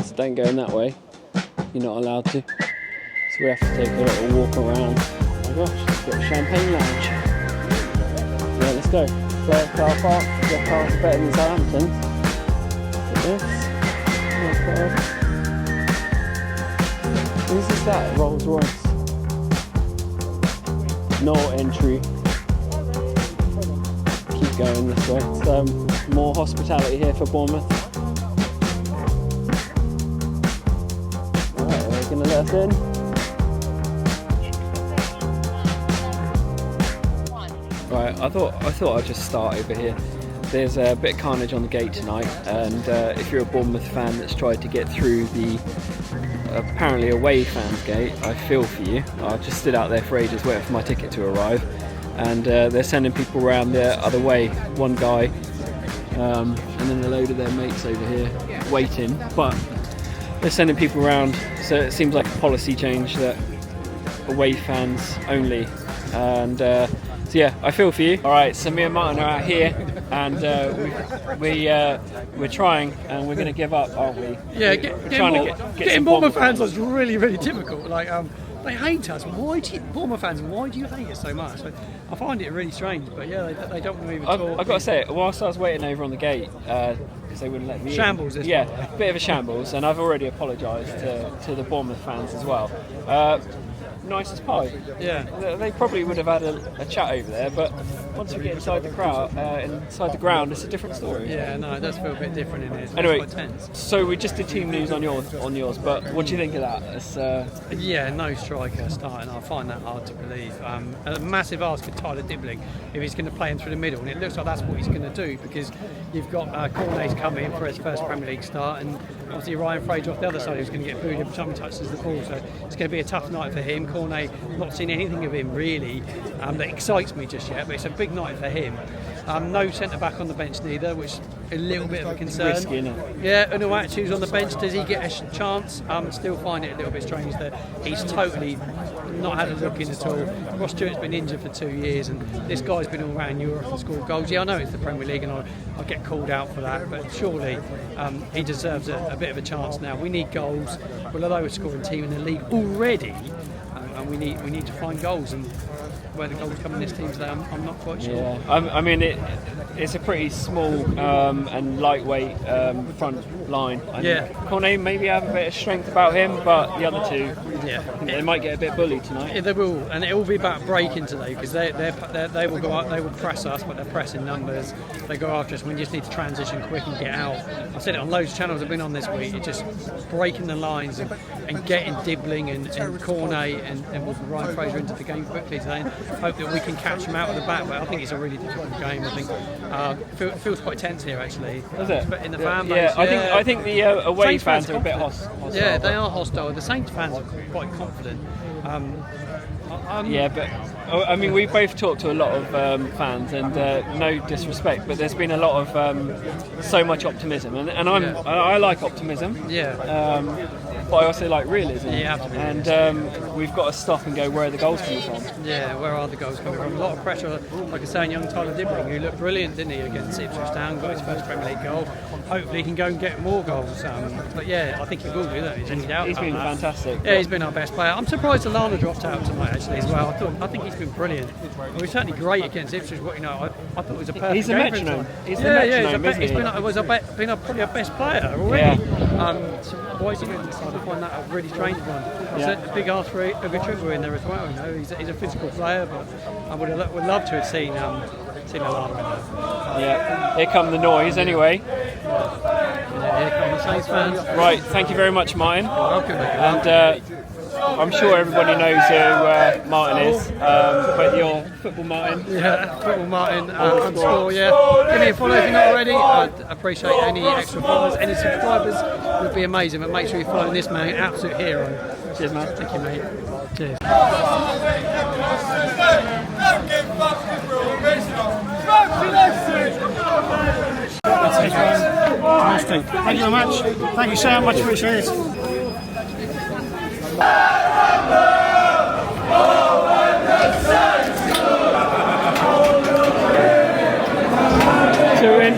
So don't go in that way. You're not allowed to. So we have to take a little walk around. Oh my gosh, it's got a champagne lounge. Yeah, let's go. Fair car park. Your car's better than Southampton. Look at this. Oh god. Who's this that? Rolls Royce. No entry. Keep going this way. It's, more hospitality here for Bournemouth. Alright, are they going to let us in? Right, I thought I'd just start over here. There's a bit of carnage on the gate tonight, and if you're a Bournemouth fan that's tried to get through the apparently away fans gate, I feel for you. I just stood out there for ages waiting for my ticket to arrive, and they're sending people around the other way. One guy, and then a load of their mates over here waiting, but they're sending people around, so it seems like a policy change that away fans only, and so yeah, I feel for you. Alright, so me and Martin are out here, and we're trying, and we're going to give up, aren't we? Yeah, getting Bournemouth fans was really, really difficult. Like, they hate us. Bournemouth fans, why do you hate us so much? I find it really strange, but yeah, they don't want to even talk. I've got to say, whilst I was waiting over on the gate, because they wouldn't let me shambles in. This yeah, one. Bit of a shambles, and I've already apologised to the Bournemouth fans as well. Nice as pie. Yeah. They probably would have had a chat over there, but once we get inside the crowd, inside the ground, it's a different story. Yeah, no, it does feel a bit different in here. Anyway, quite tense. So we just did team news on yours, but what do you think of that? It's, yeah, no striker starting. I find that hard to believe. A massive ask for Tyler Dibbling if he's going to play him through the middle, and it looks like that's what he's going to do, because you've got Cornet's coming in for his first Premier League start, and obviously Ryan Fraser off the other side who's going to get booed every time he touches the ball, so it's going to be a tough night for him. Cornet, not seen anything of him really that excites me just yet, but it's a big night for him. No centre back on the bench neither, which is a little bit of a concern. Risky, isn't it? Yeah, Unuachu's on the bench. Does he get a chance? Still find it a little bit strange that he's totally not had a look in at all. Ross Stewart's been injured for 2 years, and this guy's been all around Europe and scored goals. Yeah, I know it's the Premier League, and I'll get called out for that, but surely he deserves a bit of a chance now. We need goals. We're the lowest scoring team in the league already, and we need to find goals, and where the goals come in this team today, I'm not quite sure. Yeah, I mean it's a pretty small and lightweight front line. Yeah, Cornet maybe have a bit of strength about him, but the other two, they might get a bit bullied tonight. Yeah, they will, and it will be about breaking today, because they will go out, they will press us, but they're pressing numbers. They go after us. We just need to transition quick and get out. I've said it on loads of channels I've been on this week. It's just breaking the lines and getting Dibbling and Cornet and with Ryan Fraser into the game quickly today. And hope that we can catch them out of the back. But I think it's a really difficult game. I think feels quite tense here actually. Does it? But in the fan base, I think the away Saints fans are a bit hostile. Yeah, they are hostile. The Saints fans are quite confident. Yeah, but I mean, we both talked to a lot of fans, and no disrespect, but there's been a lot of so much optimism, and I like optimism. Yeah. But I also like realism. Yeah, you have to be and we've got to stop and go, where are the goals coming from? Yeah, where are the goals coming from? A lot of pressure, like I say, on young Tyler Dibbling, who looked brilliant, didn't he, against Ipswich Town, got his first Premier League goal. Hopefully he can go and get more goals. But yeah, I think he will do that. He's been fantastic. Yeah, he's been our best player. I'm surprised Alana dropped out tonight actually as well. I think he's been brilliant. He was certainly great against Ipswich. I thought it was a perfect He's a game metronome. He's been probably our best player already. Yeah. So why is he going to decide to find that a really strange one? There's a big ask for Ugachubu in there as well. You know, he's a physical player, but I would love to have seen Alana in there. Yeah, here come the noise anyway. Yeah, here come the Saints fans. Right, thank you very much, Martin. Welcome. And I'm sure everybody knows who Martin is, but you're Football Martin. Yeah, Football Martin underscore, yeah. Give me a follow if you're not already. I'd appreciate any extra followers, any subscribers would be amazing, but make sure you're following this man, absolute hero. Cheers, man. Thank you, mate. Cheers. Thank you very much. Thank you so much. Appreciate it.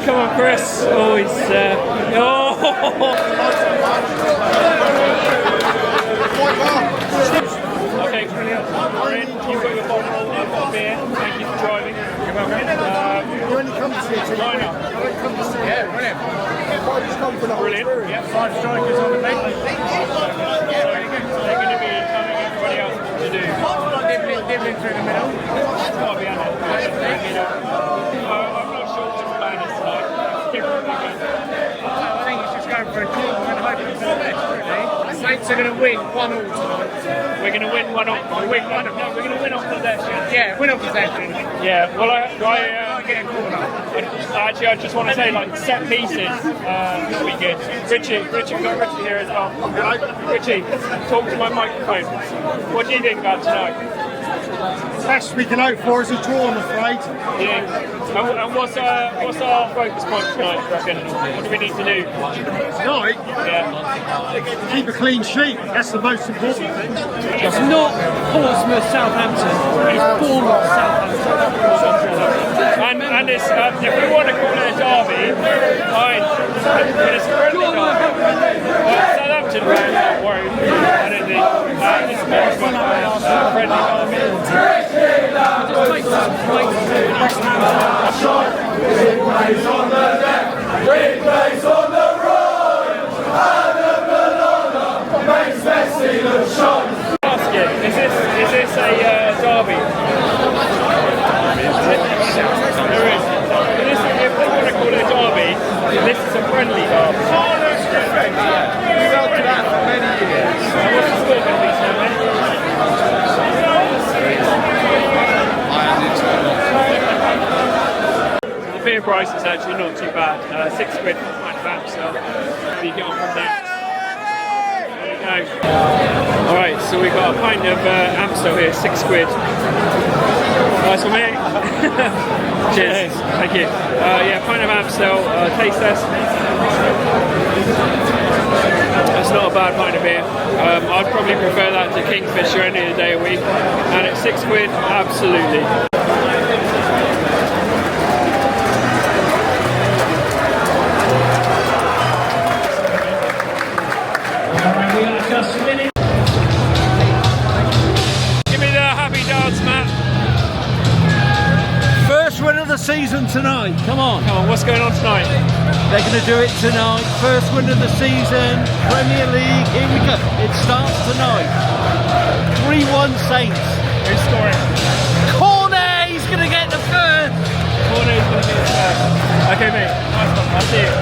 Come on, Chris. Oh, he's. Okay, brilliant. We're in. You've got your bottle. I've got a beer. Thank you for driving. You're welcome. You only come to see it. Why not? Yeah, brilliant. Brilliant. Yep, 5 strikers on the bench. They're going to be telling everybody else what to do. Dibbling through the middle. It's got to be on it. I'm not sure what the plan is tonight. I think it's just going for a kill and hoping for the best, really. Saints are going to win 1-0 tonight. We're going to win one off. We're going to win off possession. Yeah, win on possession. Yeah. Well, I Get a corner. actually, I just want to say, like, set pieces will be good. Richie, we've got Richie here as well. Richie, talk to my microphone. What do you think about tonight? Best we can hope for is a draw, I'm afraid. Yeah. And what's our focus point tonight, do you reckon? What do we need to do? Tonight, Yeah. keep a clean sheet. That's the most important thing. It's not Portsmouth, Southampton. It's Bournemouth, Southampton. And it's, if we want to call it a derby, fine. But it's a friendly derby. Southampton fans aren't worried. I don't think. It's a friendly derby. Just make some points. Replays on the left, replays on the right, and the banana makes Messi look sharp. Ask you, is this a derby? There is. If they want to call it a derby, this is a friendly derby. We've held to that for many years. What's the score going to be, Sam? The beer price is actually not too bad. £6 for a pint of Amstel. How do you get on from there? There you go. Alright, so we've got a pint of Amstel here, £6. Nice one, mate. Cheers. Thank you. Yeah, pint of Amstel, taste test. That's not a bad pint of beer. I'd probably prefer that to Kingfisher any day a week. And at £6, absolutely. Give me the happy dance, Matt. First win of the season tonight. Come on. Come on, what's going on tonight? They're going to do it tonight. First win of the season. Premier League. Here we go. It starts tonight. 3-1 Saints. Who's scoring? Corner. He's going to get the first. Corner is going to be the first. Okay, mate. Nice one. I'll see you.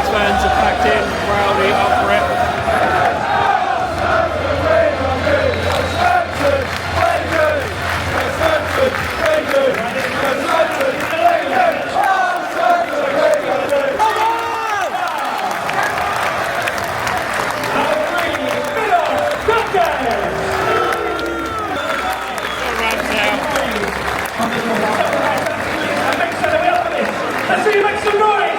Fans are packed in, rowdy, up for it. Let's see you make some noise!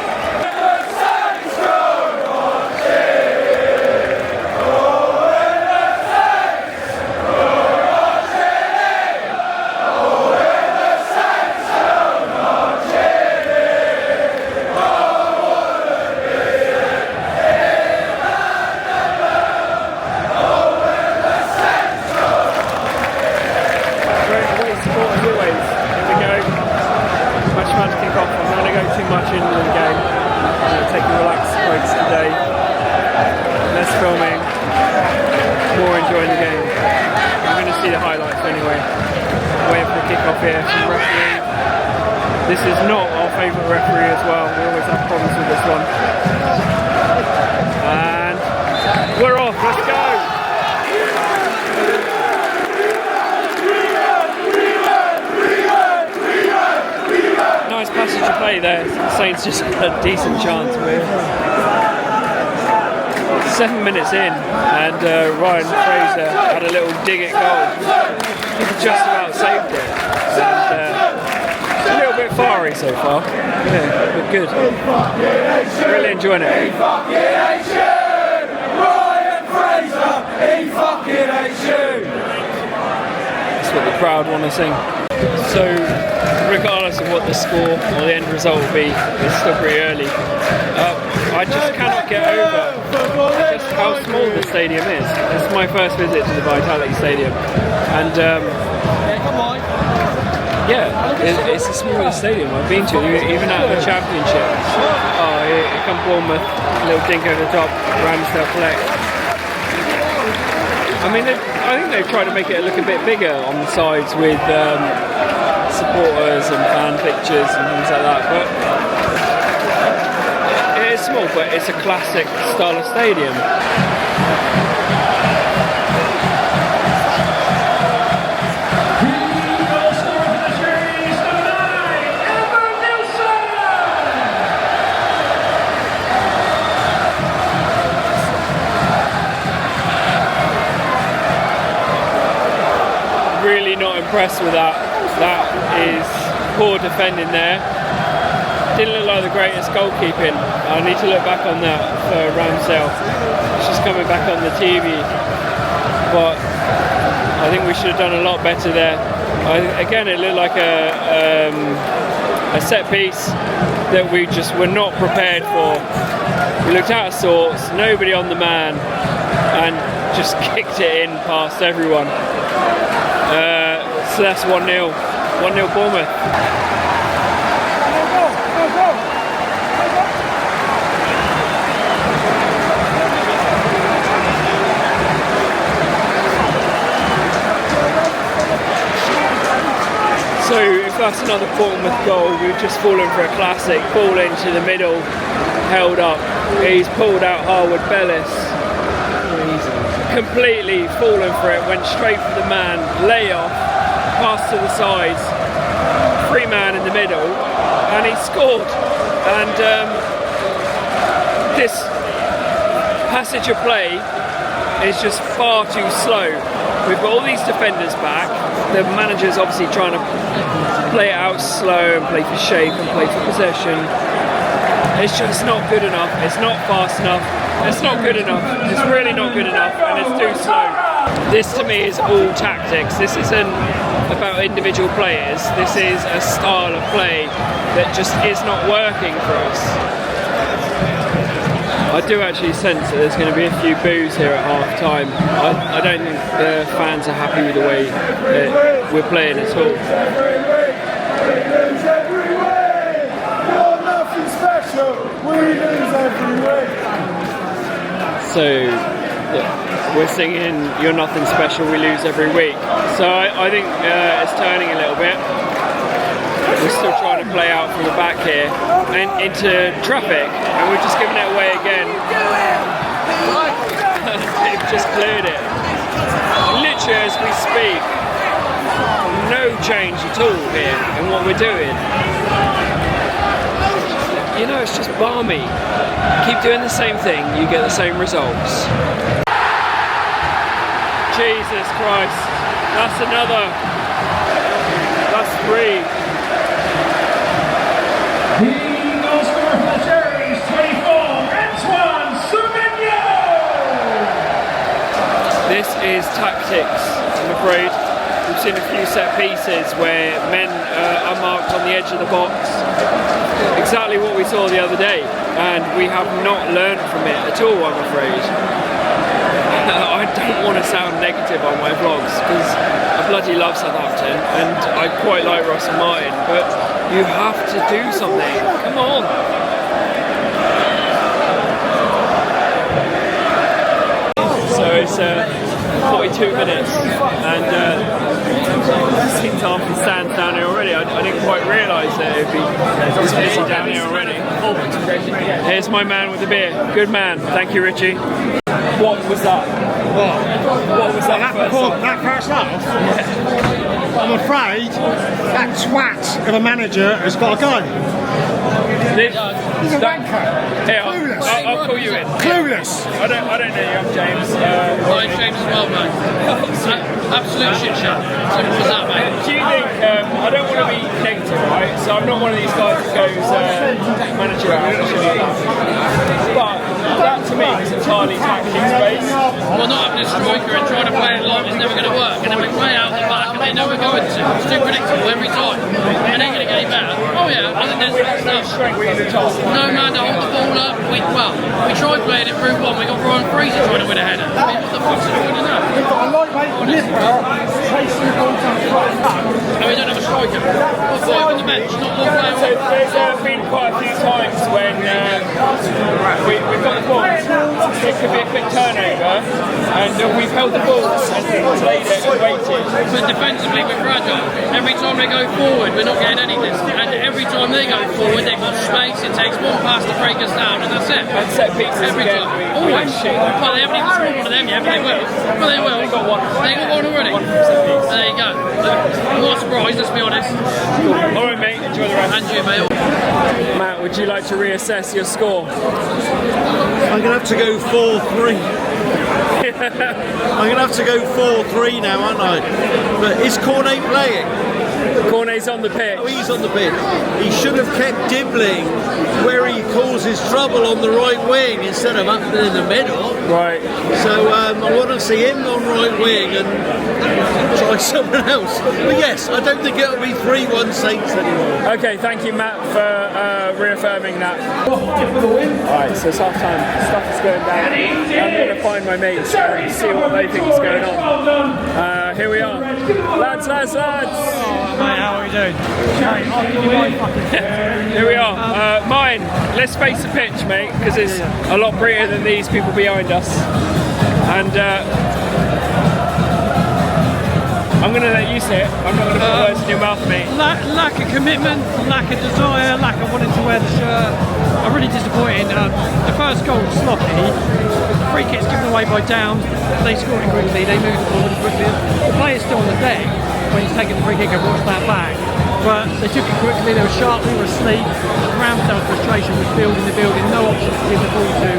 Much into the game. Taking relaxed breaks today. Less filming, more enjoying the game. I'm going to see the highlights anyway. Waiting for a kick-off here from referee. This is not our favourite referee as well. We always have problems with this one. And we're off. Let's go. Nice passage of play there. Saints just had a decent chance with 7 minutes in, and Ryan Fraser had a little dig at goal. He just about saved it. And, a little bit fiery so far. Yeah, but good. Really enjoying it. Ryan Fraser, he fucking hates you. That's what the crowd want to sing. So, regardless of what the score or the end result will be, it's still pretty early. I just cannot get over just how small the stadium is. It's my first visit to the Vitality Stadium, and yeah, it's the smallest stadium I've been to, even out of the Championship. Oh, here come Bournemouth, a little dink over the top, Amstel collect. I mean, I think they've tried to make it look a bit bigger on the sides with supporters and fan pictures and things like that, but it is small, but it's a classic style of stadium. Really not impressed with that. That is poor defending there. Didn't look like the greatest goalkeeping. I need to look back on that for Amstel. It's just coming back on the TV. But I think we should have done a lot better there. Again, it looked like a set piece that we just were not prepared for. We looked out of sorts, nobody on the man, and just kicked it in past everyone. So that's 1-0. 1-0 Bournemouth. So if that's another Bournemouth goal, we've just fallen for a classic. Ball into the middle, held up. He's pulled out Harwood Bellis. Completely fallen for it, went straight for the man, lay off, pass to the sides, free man in the middle, and he scored. And this passage of play is just far too slow. We've got all these defenders back. The manager's obviously trying to play it out slow and play for shape and play for possession. It's just not good enough. It's not fast enough. It's not good enough. It's really not good enough, and it's too slow. This to me is all tactics. This isn't about individual players. This is a style of play that just is not working for us. I do actually sense that there's going to be a few boos here at half time. I don't think the fans are happy with the way that we're playing at all. So, yeah, we're singing "You're Nothing Special, we lose every week." So I think it's turning a little bit. We're still trying to play out from the back here and into traffic, and we're just giving it away again. They've just cleared it. Literally as we speak, no change at all here in what we're doing. You know, it's just balmy. Keep doing the same thing, you get the same results. Jesus Christ, that's another. That's 3. The goal scorer for the Cherries, 24, Antoine Soumigno! This is tactics, I'm afraid. We've seen a few set pieces where men are marked on the edge of the box. Exactly what we saw the other day, and we have not learned from it at all, I'm afraid. I don't want to sound negative on my vlogs because I bloody love Southampton and I quite like Ross and Martin, but you have to do something. Come on. So it's 42 minutes and it seems half the stand's down here already. I didn't quite realise that it would be busy down here already. Here's my man with the beer. Good man. Thank you, Richie. What was that? What was that? That first half? Yeah. I'm afraid that twat of a manager has got to go. He's a wanker. Here, I'll call you in. Clueless. I don't know you. I'm James. I'm James as well, mate. Absolute shit show. Simple as that, mate. Do you think, I don't want to be negative, right? So I'm not one of these guys that goes manager out, but that to me is entirely tactics based. Well, not having a striker and trying to play it long is never going to work. And then we play out the back and they know we're going to. It's too predictable every time. It ain't going to get any better. Oh yeah, I think there's stuff. No man to hold the ball up. We tried playing it through one. We got Ryan Fraser trying to win a header. I mean, what the fuck's the point of that? I like chasing the ball down the right back. And we don't have a striker. Or five on the bench, not one player. So there's been quite a few times when we've got the ball, it could be a quick turnover, and we've held the ball and played it and waited. But defensively we're fragile. Every time they go forward we're not getting anything. And every time they go forward they've got space, it takes one pass to break us down and that's it. And set pieces every again, time. we Always. shit. Well, they haven't even scored one of them yet, but they will. Well, they will. They got one. They got one already. There you go. I'm not surprised, let's be honest. Alright mate, enjoy the rest. And you, mate. Matt, would you like to reassess your score? I'm going to have to go 4-3. I'm going to have to go 4-3 now, aren't I? But is Cornet playing? Cornet's on the pitch. Oh, he's on the pitch. He should have kept Dibbling where he causes trouble on the right wing instead of up in the middle. Right. So I want to see him on right wing and try someone else. But yes, I don't think it'll be 3-1 Saints anymore. Okay, thank you Matt for reaffirming that. Alright, so it's half time. Stuff is going down. I'm going to find my mates and see what they think is going on. Here we are. Lads. Mate, how are you doing? I'll give you my fucking Here we are. Mine. Let's face the pitch, mate, because it's a lot prettier than these people behind us. And I'm going to let you say it. I'm not going to put words in your mouth, mate. lack of commitment, lack of desire, lack of wanting to wear the shirt. I'm really disappointed. The first goal was sloppy. The free kick's given away by Downs. They scored it quickly. They moved the ball really quickly. The player's still on the deck when he's taking the free kick. I've watched that back. But they took it quickly. They were sharp. We were asleep. Ramsdale's frustration was building, no option to give the ball to.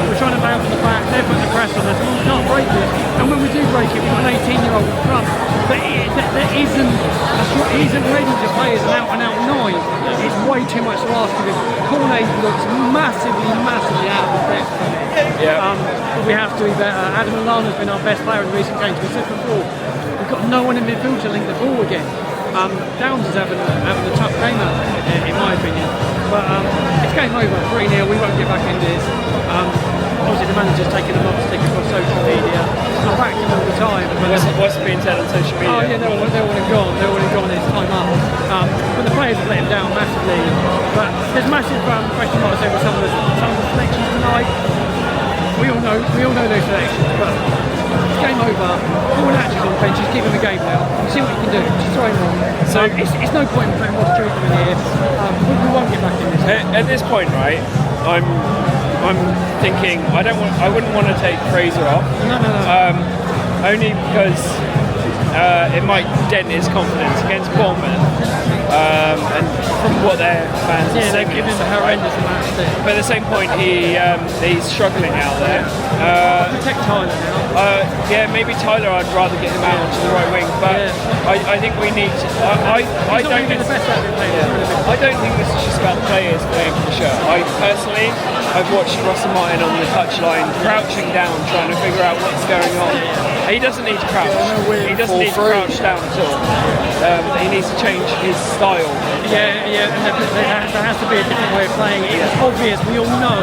We're trying to bounce the back. They're putting the press on us. We can't break it. And when we do break it, we've got an 18-year-old in front. But there isn't ready to play as an out-and-out 9. It's way too much to ask because Cornet looks massively out of depth. But we have to be better. Adam Lallana's been our best player in recent games. We said before, we've got no one in midfield to link the ball again. Downs is having a tough game out there, in my opinion. But it's game over, 3-0, we won't get back into this. Obviously the manager's taking a lot of stick across social media. I'm back to him all the time. What's being said on social media? Oh yeah, they're all gone. They're all gone, it's time up. But the players have let him down massively. But there's massive question marks over some of the selections tonight. We all know those selections, but it's game over. Paul Natcher's on the bench, he's keeping the game now. See what you can do, just throw him on. So it's no point in putting Ross Stewart in here. We won't get back in this. At this point, right, I'm thinking I wouldn't want to take Fraser off. No. Only because it might dent his confidence against Bournemouth. And from what their fans are they've given him a horrendous amount of stick. But at the same point, he's struggling out there. Protect Tyler now. Yeah, maybe Tyler. I'd rather get him out onto the right wing, but I think we need to. I don't think the best out of him. I don't think this is just about players playing for the shirt. I've watched Russell Martin on the touchline crouching down, trying to figure out what's going on. He doesn't need to crouch. He doesn't need to crouch down at all. He needs to change his style. Yeah, and there has to be a different way of playing. It's obvious, we all know,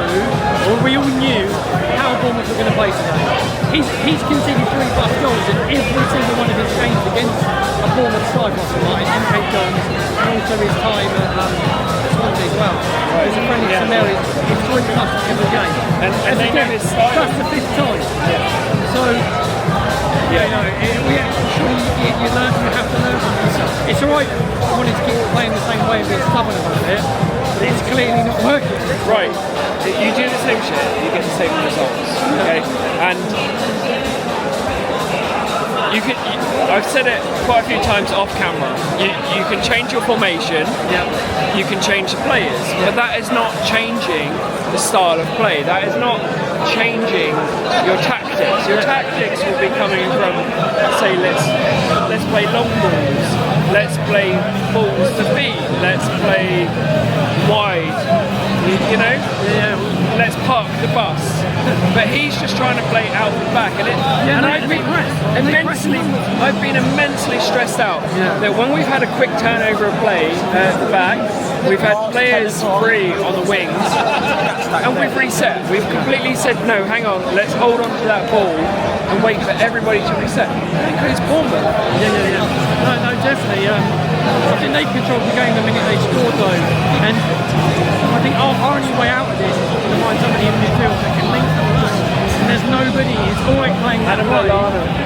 or we all knew how Bournemouth were going to play today. He's conceded 3+ goals in every single one of his games against a Bournemouth side, Russell Martin, and Kate Jones, and also his time at Swansea as well. There's a friendly scenario, it's 3+ every game. And they know his style. That's the 5th time. So, you learn, you have to learn from this. It's alright wanting to keep playing the same way and being stubborn about it, but it's clearly not working. Right. You do the same shit, you get the same results. Okay? And I've said it quite a few times off camera. You can change your formation, you can change the players, but that is not changing the style of play. That is not changing your tactics. Your tactics will be coming from, say, let's play long balls, let's play balls to feed, let's play wide, you know, let's park the bus. But he's just trying to play out the back, and I've been immensely stressed out that when we've had a quick turnover of play at the back, we've had players free on the wings, and we've reset. We've completely said, no, hang on, let's hold on to that ball and wait for everybody to reset. Because it's Bournemouth. No, definitely. I think they controlled the game the minute they scored, though. And I think our only way out of this is to find somebody in midfield that can link them. And there's nobody. It's always playing that way.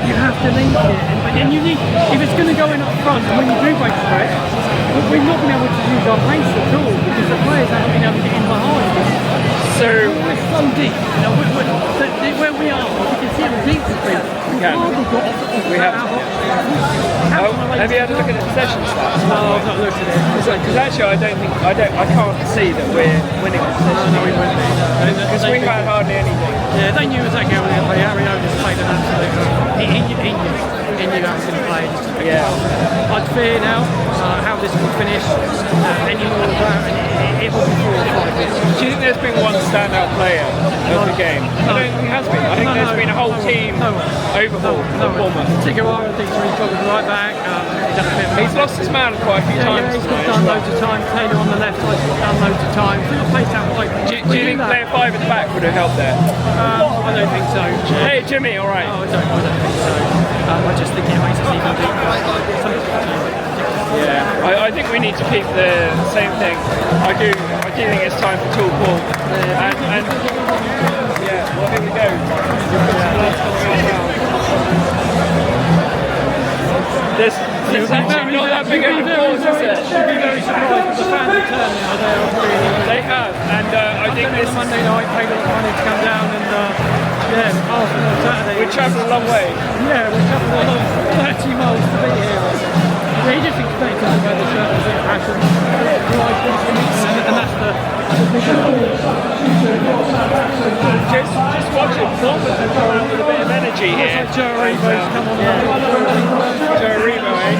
You have to link it. And you need, if it's going to go in up front, and when you do break the press, we're not been able to use our pace at all because the players haven't been able to get in behind. So we're so deep. You know, where we are, you can see how deep we've been. We have. Have you had a look at the possession stats? No, I've not looked at it. Because actually, I can't see that we're winning the possession. No, we won't be. Because we've had hardly anything. Yeah, they knew exactly how we were going to play. Harry just played an absolute. He knew how he was going to play. Yeah. I'd fear now how this will finish. Any more of that, and it will be 4 or 5 minutes. Do you think there's been one standout player of the game? I don't think there has been. I think there's been a whole team overhaul of Bournemouth. Tigawara thinks he's got the right back. He's lost his man quite a few times. Yeah, he's got done loads of times. Taylor on the left side, done loads of times. We've got placed out wide. Do you think player 5 at the back would have helped there? I don't think so. Hey Jimmy, all right. I don't think so. I just think it makes us even deeper. Yeah, I think we need to keep the same thing. I do think it's time for tall ball. And yeah, well here we go. There's actually not that big of a pause, is there? You'd be very surprised with the fans that turn now. They have, and I think this Monday night paid a lot of money to come down and Arsenal on Saturday. we travelled a long way. Yeah, we travelled a long 30 miles to be here. Yeah, you just expect to wear the shirt with a bit of passion. And that's the big Just watching Bournemouth and go around with a bit of energy here. Joe Aribo's come on. Joe Aribo, eh?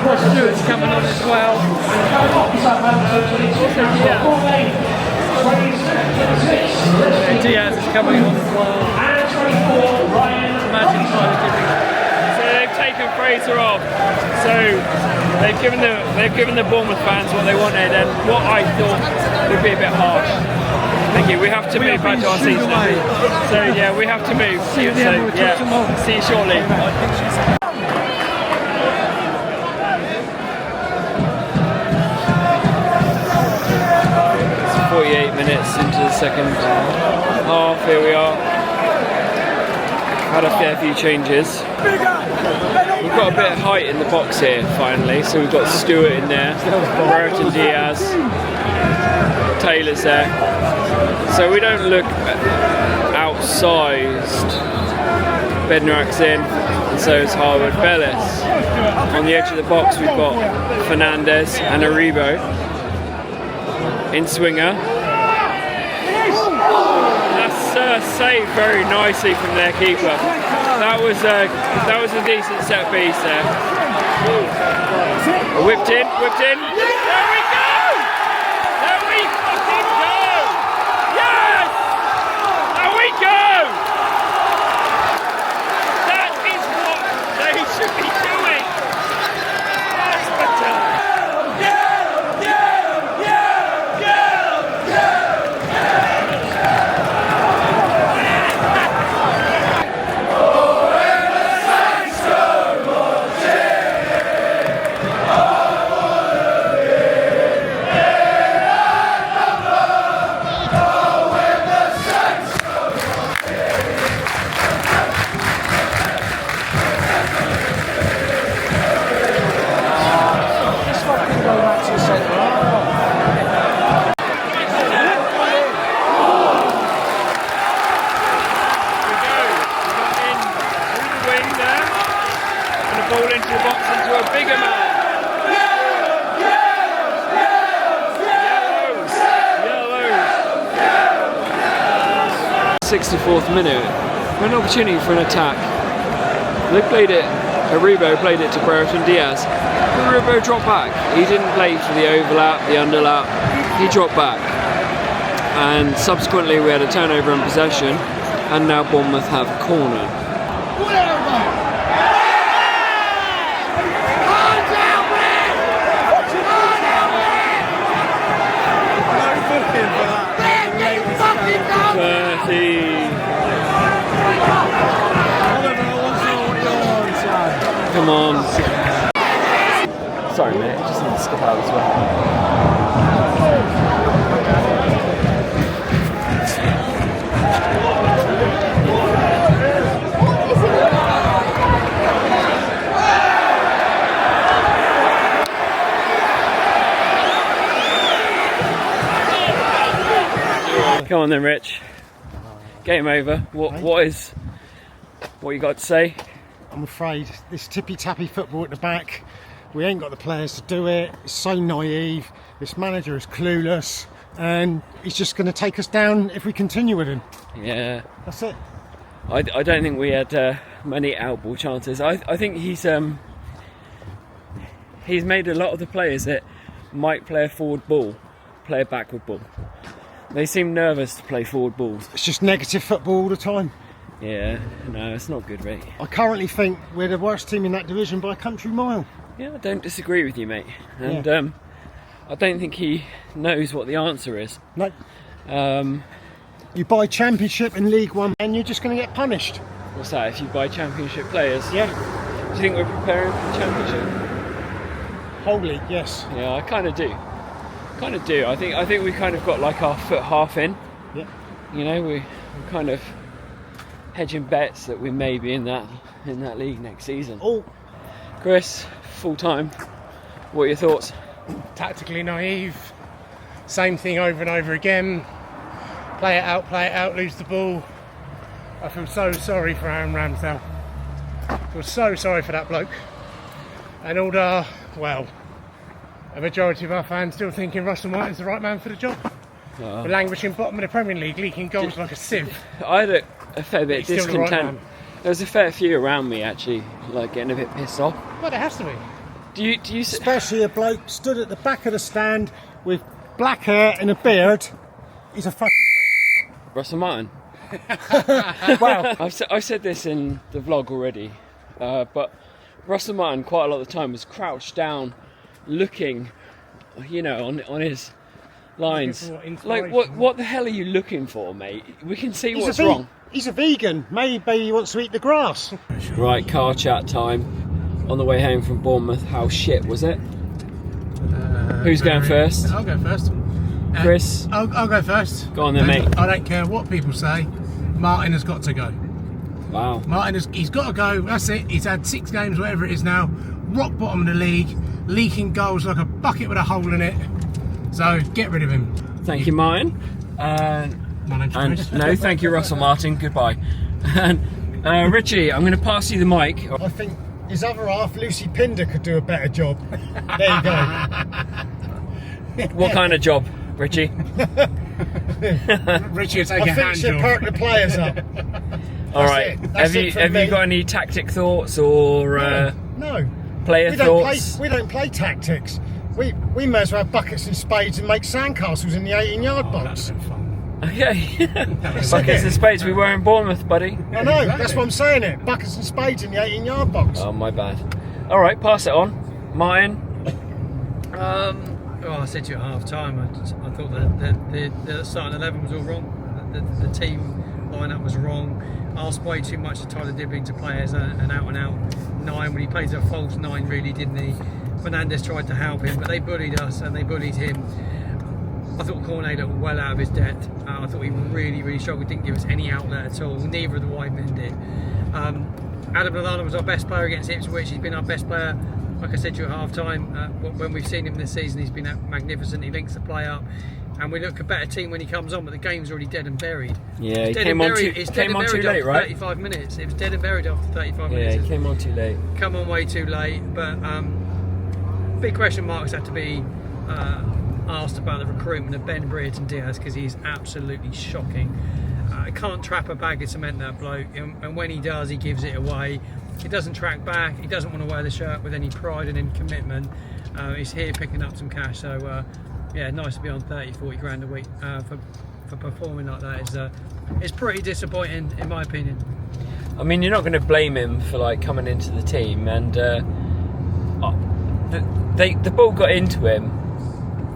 Ross Stewart's coming on as well. And Diaz is coming on as well. Imagine trying to So they've taken Fraser off. So they've given the Bournemouth fans what they wanted, and what I thought would be a bit harsh. Thank you. We have to move back to our season. So yeah, we have to move. See you at the end. We'll talk tomorrow. See you shortly. 48 minutes into the second half, here we are. Had a fair few changes. We've got a bit of height in the box here finally, so we've got Stewart in there, Brereton Diaz, Taylor's there. So we don't look outsized. Bednarak's in, and so is Harwood Bellis. On the edge of the box we've got Fernandez and Aribo. In swinger. That's saved very nicely from their keeper. That was a decent set piece there. Whipped in. There we go! There we fucking go! Yes! There we go! That is what they should be doing. That's better. 64th minute, an opportunity for an attack. They played it, Arubo played it to Brereton Diaz. Arubo dropped back. He didn't play for the overlap, the underlap, he dropped back. And subsequently we had a turnover in possession, and now Bournemouth have a corner. Come on. Sorry mate, I just need to skip out as well. Come on then Rich. Game over. What you got to say? I'm afraid this tippy-tappy football at the back, we ain't got the players to do it. It's so naive. This manager is clueless, and he's just going to take us down if we continue with him. Yeah. That's it. I don't think we had many outball chances. I think he's made a lot of the players that might play a forward ball play a backward ball. They seem nervous to play forward balls. It's just negative football all the time. Yeah, no, it's not good, mate. I currently think we're the worst team in that division by a country mile. Yeah, I don't disagree with you, mate. And I don't think he knows what the answer is. No. You buy Championship and League One and you're just going to get punished. What's that, if you buy Championship players? Yeah. Do you think we're preparing for the Championship? Wholly, yes. Yeah, I kind of do. I think we kind of got like our foot half in. Yeah. You know, we're kind of hedging bets that we may be in that league next season. Oh, Chris, full time. What are your thoughts? Tactically naive. Same thing over and over again. Play it out, lose the ball. I feel so sorry for Aaron Ramsdale. I feel so sorry for that bloke. And all the, well, a majority of our fans still thinking Russell Martin's the right man for the job. We're languishing bottom of the Premier League, leaking goals like a sieve. I had a fair bit of He's still the right discontent. man. There was a fair few around me actually, like getting a bit pissed off. Well, there has to be. Do you especially a bloke stood at the back of the stand with black hair and a beard. He's a fucking Russell Martin? well, I've said this in the vlog already, but Russell Martin quite a lot of the time was crouched down, looking, you know, on his lines. Like, what the hell are you looking for, mate? We can see what's wrong. He's a vegan. Maybe he wants to eat the grass. Right, car chat time. On the way home from Bournemouth, how shit was it? Who's going first? I'll go first. Chris? I'll go first. Go on then, mate. I don't care what people say. Martin has got to go. Wow. He's got to go. That's it. He's had 6 games, whatever it is now. Rock bottom of the league. Leaking goals like a bucket with a hole in it. So get rid of him. Thank you, Martin. My name's Chris. No, thank you, Russell Martin. Goodbye. And Richie, I'm going to pass you the mic. I think his other half, Lucy Pinder, could do a better job. There you go. What kind of job, Richie? Richie will take I a think hand she'll job. perk the players up. All right. Have you got any tactic thoughts or No. player thoughts? We don't play tactics. We may as well have buckets and spades and make sandcastles in the 18-yard box. Okay. Buckets and spades. We were in Bournemouth, buddy. I know, that's what I'm saying it. Buckets and spades in the 18-yard box. Oh, my bad. All right, pass it on. Martin. Well, I said to you at half time, I thought that the starting 11 was all wrong. The team lineup was wrong. Asked way too much to Tyler Dibbling to play as an out-and-out 9 when he plays a false 9, really, didn't he? Fernandes tried to help him, but they bullied us and they bullied him. I thought Cornet looked well out of his depth. I thought he really struggled, didn't give us any outlet at all. Neither of the wide men did. Adam Lallana was our best player against Ipswich. He's been our best player, like I said to you at half time. When we've seen him this season, he's been magnificent. He links the play up. And we look a better team when he comes on, but the game's already dead and buried. Yeah, he came on too late, right? 35 minutes. It was dead and buried after 35 minutes. Yeah, he came on too late. Come on way too late. But big question marks have to be asked about the recruitment of Ben Brereton Diaz, because he's absolutely shocking. Can't trap a bag of cement, that bloke, and when he does, he gives it away. He doesn't track back. He doesn't want to wear the shirt with any pride and any commitment. He's here picking up some cash, so yeah, nice to be on 30-40 grand a week for performing like that. It's pretty disappointing in my opinion. I mean, you're not going to blame him for like coming into the team, and the ball got into him.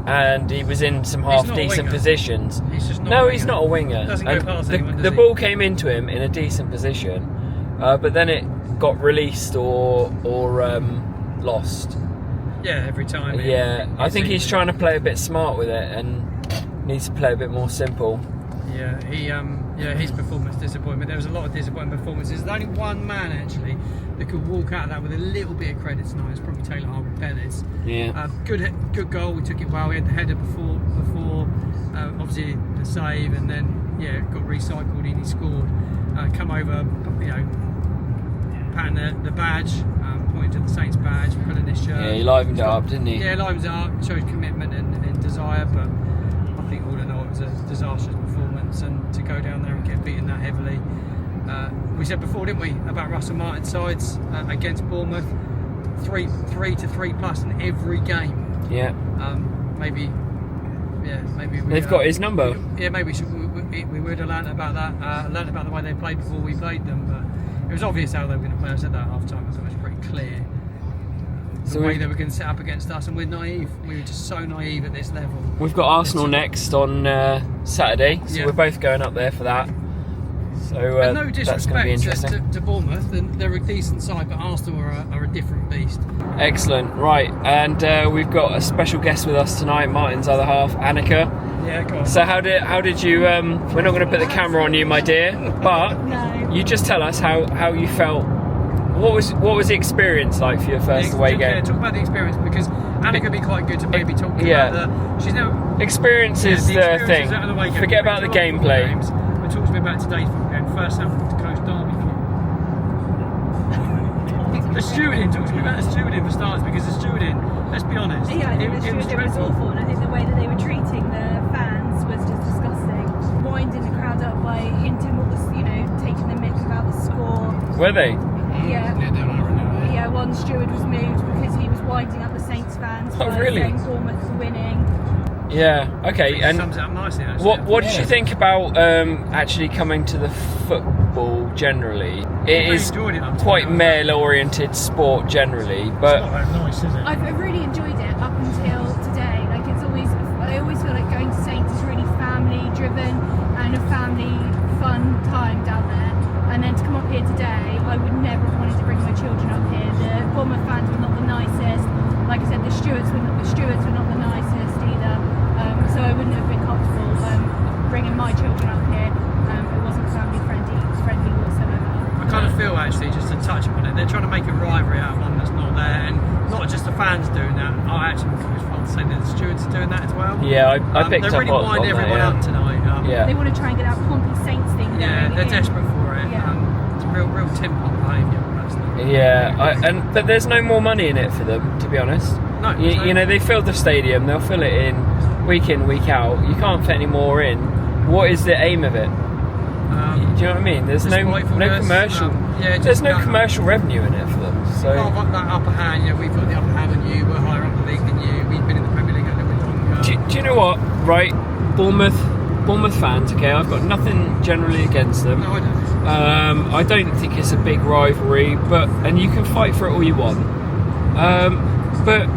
And he was in some half decent positions. He's just not no, he's not a winger. Doesn't go past anyone, does the he? ball came into him in a decent position, but then it got released or lost. Yeah, every time. Yeah, I think he's trying to play a bit smart with it and needs to play a bit more simple. Yeah, his performance disappointment. There was a lot of disappointing performances. There's only one man actually that could walk out of that with a little bit of credit tonight. It's probably Taylor Harwood-Bellis. Yeah. Good goal. We took it well. We had the header before obviously the save, and then got recycled and he scored. Come over, patting the badge, pointing to the Saints badge, pulling his shirt. Yeah, he livened it up, didn't he? Yeah, livened it up. Showed commitment and desire, but I think all in all it was a disastrous performance, and to go down there and get beaten that heavily. We said before, didn't we, about Russell Martin's sides against Bournemouth, 3 to 3+ in every game. Yeah. Maybe they've got his number. Yeah, maybe we would have learnt about that. Learnt about the way they played before we played them, but it was obvious how they were going to play. I said that at half time. It was pretty clear. The way they were going to set up against us, and we're naive. We were just so naive at this level. We've got Arsenal next on Saturday, so we're both going up there for that. So and no that's going to be interesting. disrespect to Bournemouth, and they're a decent side, but Arsenal are a different beast. Excellent, right, and we've got a special guest with us tonight, Martin's other half, Annika. Yeah, go on. So how did you? We're not going to put the camera on you, my dear, but you just tell us how you felt. What was the experience like for your first away game? Yeah, talk about the experience, because Annika would be quite good to maybe talk about she's never experience is the thing. Forget about the gameplay. But talk to me about today's football game. First Southampton Coast derby. The stewarding. Talk to me about the stewarding for starters, because the stewarding, let's be honest, yeah, I think the stewarding was awful, and I think the way that they were treating the fans was just disgusting. Winding the crowd up by hinting what was, taking the mick about the score. Were they? Yeah, one steward was moved because he was winding up the Saints fans by saying Bournemouth were winning. Yeah, okay. And sums it up nicely, what did you think about actually coming to the football generally? It is quite male-oriented sport generally, but it's not that nice, is it? I've really enjoyed it up until today. Like I always feel like going to Saints is really family-driven and a family fun time down there. And then to come up here today, I would never have wanted to bring my children up here. The Bournemouth fans were not the nicest. Like I said, the stewards were not the nicest either. So I wouldn't have been comfortable bringing my children up here. It wasn't family friendly whatsoever. I kind of feel actually, just to touch upon it, they're trying to make a rivalry out of one that's not there, and not just the fans doing that. I actually think it's fun to say that the stewards are doing that as well. Yeah, I picked up on that. They really wind everyone up tonight. They want to try and get that Pompey Saints thing going. Yeah, they're desperate for it. It's real Tim Pop behaviour. Yeah, but there's no more money in it for them, to be honest. No, you know, they filled the stadium, they'll fill it in, week out. You can't fit any more in. What is the aim of it? Do you know what I mean? There's no commercial. There's no commercial revenue in it for them. So we've got that upper hand. We've got the upper hand on you. We're higher up the league than you. We've been in the Premier League a little bit longer. Do you know what? Right, Bournemouth fans. Okay, I've got nothing generally against them. No, I don't. I don't think it's a big rivalry, and you can fight for it all you want. But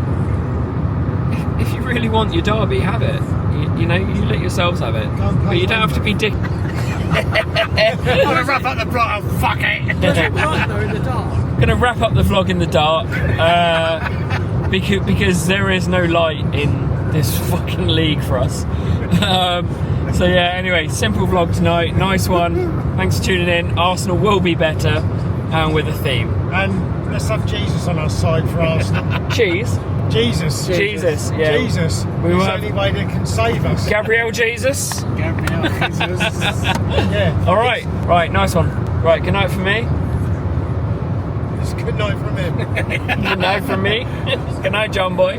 if you really want your derby, have it. You let yourselves have it. But you don't have to be dick. I'm gonna wrap up the vlog. Oh, fuck it. In the dark. Gonna wrap up the vlog in the dark because there is no light in this fucking league for us. So yeah, anyway, simple vlog tonight, nice one. Thanks for tuning in. Arsenal will be better, and with a theme. And let's have Jesus on our side for Arsenal. Cheese? Jesus, yeah. He's the only way that can save us. Gabriel Jesus? Gabriel Jesus. Yeah. Alright, right, nice one. Right, good night from me. It's good night from him. Good night from me. Good night, John boy.